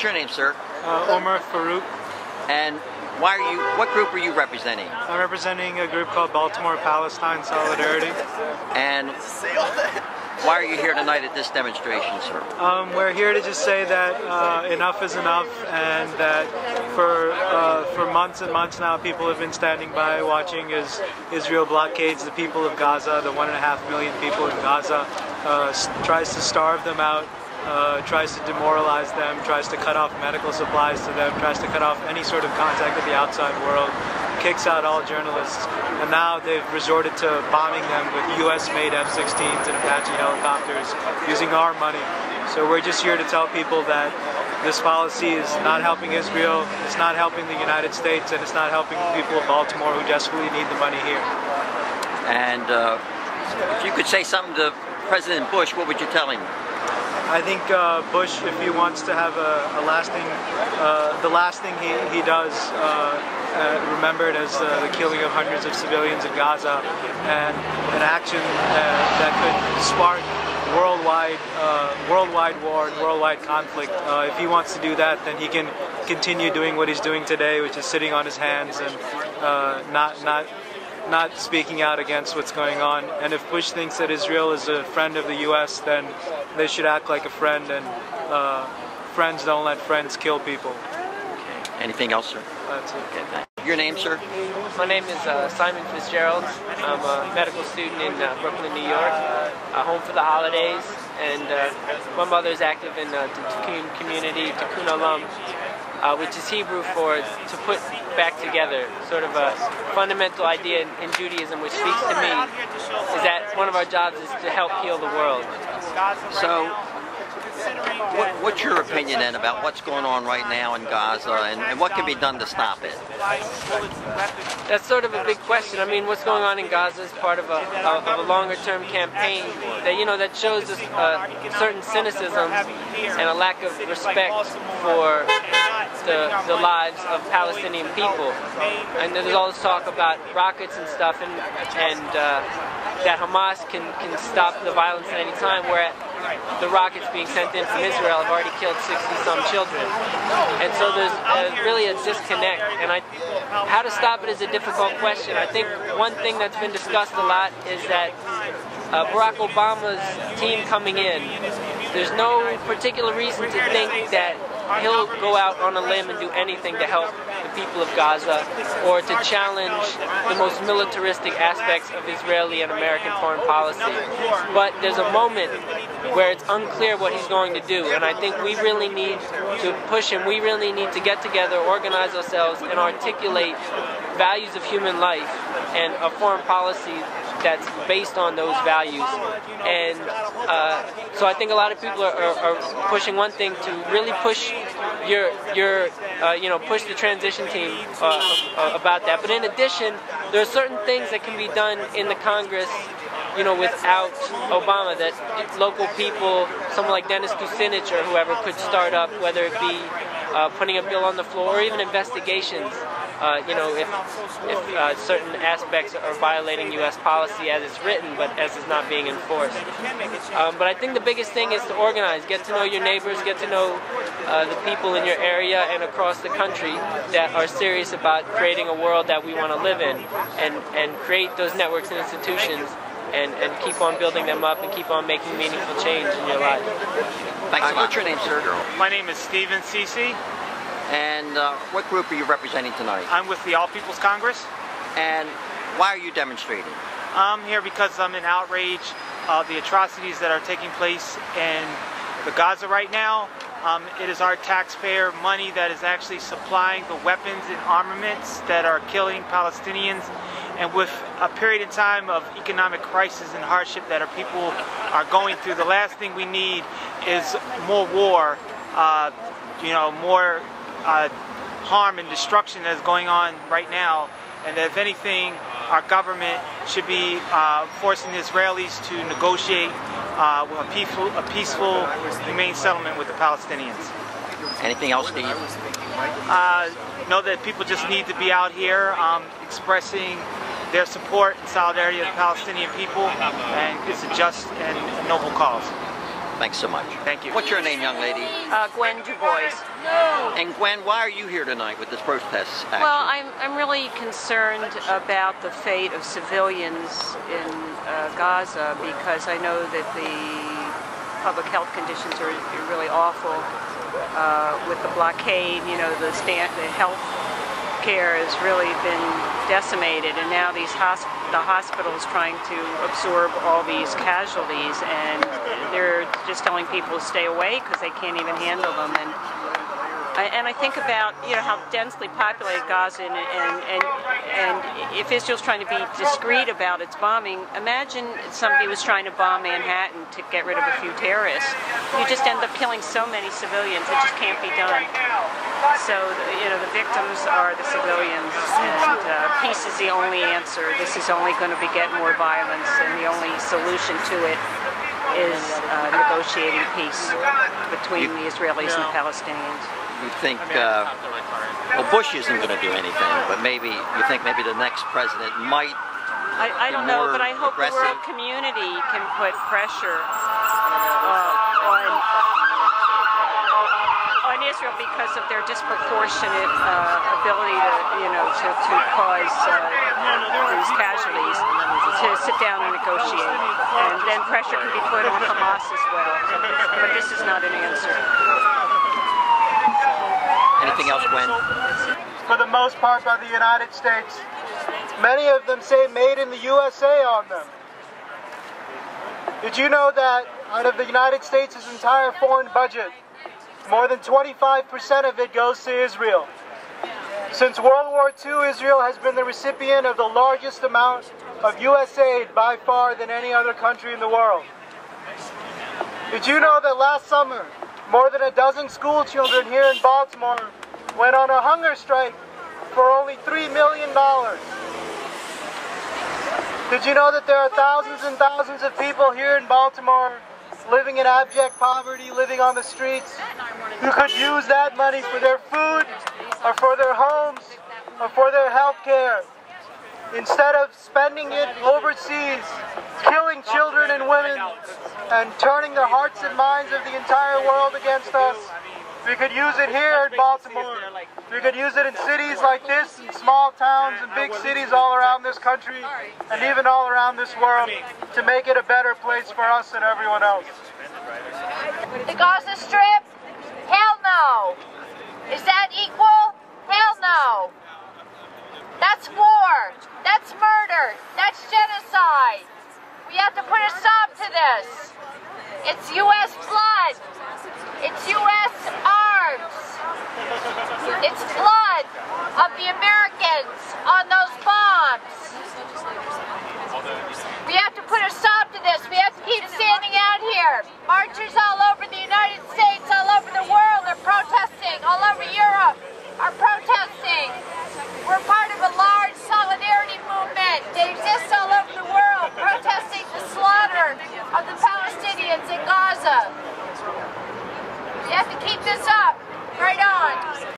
your name, sir? Omar Farouk. And what group are you representing? I'm representing a group called Baltimore Palestine Solidarity. And why are you here tonight at this demonstration, sir? We're here to just say that enough is enough, and that for months and months now people have been standing by watching as Israel blockades the people of Gaza, the 1.5 million people in Gaza, tries to starve them out, tries to demoralize them, tries to cut off medical supplies to them, tries to cut off any sort of contact with the outside world, kicks out all journalists, and now they've resorted to bombing them with US-made F-16s and Apache helicopters using our money. So we're just here to tell people that this policy is not helping Israel, it's not helping the United States, and it's not helping the people of Baltimore who desperately need the money here. And if you could say something to President Bush, what would you tell him? I think Bush, if he wants to have a lasting, the last thing he does remembered as the killing of hundreds of civilians in Gaza, and an action that could spark worldwide war and worldwide conflict. If he wants to do that, then he can continue doing what he's doing today, which is sitting on his hands and not speaking out against what's going on. And if Bush thinks that Israel is a friend of the U.S., then they should act like a friend, and friends don't let friends kill people. Okay. Anything else, sir? That's it. Okay, thanks. Your name, sir? My name is Simon Fitzgerald. I'm a medical student in Brooklyn, New York, home for the holidays, and my mother's active in the Tikkun community, Tikkun Olam, which is Hebrew for to put back together, sort of a fundamental idea in Judaism which speaks to me, is that one of our jobs is to help heal the world. So, what's your opinion then about what's going on right now in Gaza, and what can be done to stop it? That's sort of a big question. I mean, what's going on in Gaza is part of a longer-term campaign that, you know, that shows us certain cynicism and a lack of respect for the lives of Palestinian people. And there's all this talk about rockets and stuff, and that Hamas can stop the violence at any time, where the rockets being sent in from Israel have already killed 60-some children. And so there's really a disconnect, and how to stop it is a difficult question. I think one thing that's been discussed a lot is that Barack Obama's team coming in, there's no particular reason to think that he'll go out on a limb and do anything to help the people of Gaza or to challenge the most militaristic aspects of Israeli and American foreign policy. But there's a moment where it's unclear what he's going to do, and I think we really need to push him. We really need to get together, organize ourselves, and articulate values of human life and a foreign policy that's based on those values. And so I think a lot of people are pushing one thing to really push push the transition team about that. But in addition, there are certain things that can be done in the Congress, you know, without Obama, that local people, someone like Dennis Kucinich or whoever, could start up, whether it be putting a bill on the floor or even investigations. If certain aspects are violating U.S. policy as it's written, but as it's not being enforced. But I think the biggest thing is to organize, get to know your neighbors, get to know the people in your area and across the country that are serious about creating a world that we want to live in, and create those networks and institutions, and keep on building them up and keep on making meaningful change in your life. Thanks a lot. What's your name, sir? My name is Stephen Cece. And what group are you representing tonight? I'm with the All People's Congress. And why are you demonstrating? I'm here because I'm in outrage of the atrocities that are taking place in the Gaza right now. It is our taxpayer money that is actually supplying the weapons and armaments that are killing Palestinians. And with a period of time of economic crisis and hardship that our people are going through, the last thing we need is more war, more harm and destruction that's going on right now. And that if anything, our government should be forcing the Israelis to negotiate a peaceful, humane settlement with the Palestinians. Anything else, Steve? Know that people just need to be out here expressing their support and solidarity of the Palestinian people, and it's a just and noble cause. Thanks so much. Thank you. What's your name, young lady? Gwen Du Bois. And Gwen, why are you here tonight with this protest action? Well, I'm really concerned about the fate of civilians in Gaza, because I know that the public health conditions are really awful with the blockade. You know, the health care has really been decimated, and now the hospitals trying to absorb all these casualties, and they're just telling people to stay away because they can't even handle them. And I think about, you know, how densely populated Gaza and if Israel's trying to be discreet about its bombing, imagine somebody was trying to bomb Manhattan to get rid of a few terrorists. You just end up killing so many civilians. It just can't be done. So, you know, the victims are the civilians, and peace is the only answer. This is only going to beget more violence, and the only solution to it is negotiating peace between the Israelis and Palestinians. You think, well, Bush isn't going to do anything, but maybe you think maybe the next president might. I don't know, but I hope the world community can put pressure on Israel because of their disproportionate ability to, you know, to cause these casualties, to sit down and negotiate, and then pressure can be put on Hamas as well. But this is not an answer. Anything else, Gwen? For the most part by the United States. Many of them say made in the USA on them. Did you know that out of the United States' entire foreign budget, more than 25% of it goes to Israel? Since World War II, Israel has been the recipient of the largest amount of US aid by far than any other country in the world. Did you know that last summer, more than a dozen school children here in Baltimore went on a hunger strike for only $3 million? Did you know that there are thousands and thousands of people here in Baltimore living in abject poverty, living on the streets, who could use that money for their food, or for their homes, or for their health care, instead of spending it overseas, killing children and women, and turning the hearts and minds of the entire world against us? We could use it here in Baltimore. We could use it in cities like this, in small towns and big cities all around this country, and even all around this world, to make it a better place for us and everyone else. The Gaza Strip? Hell no. Is that equal? Hell no. That's war. That's murder. That's genocide. We have to put a stop to this. It's U.S. blood. It's U.S. arms. It's blood of the Americans on those bombs. We have to put a stop to this. We have to keep standing out here. Marchers all over the United States, all over the world are protesting. All over Europe are protesting. We're part of a large solidarity movement that exists all over the world, protesting the slaughter of the Palestinians in Gaza. We have to keep this up. Right on.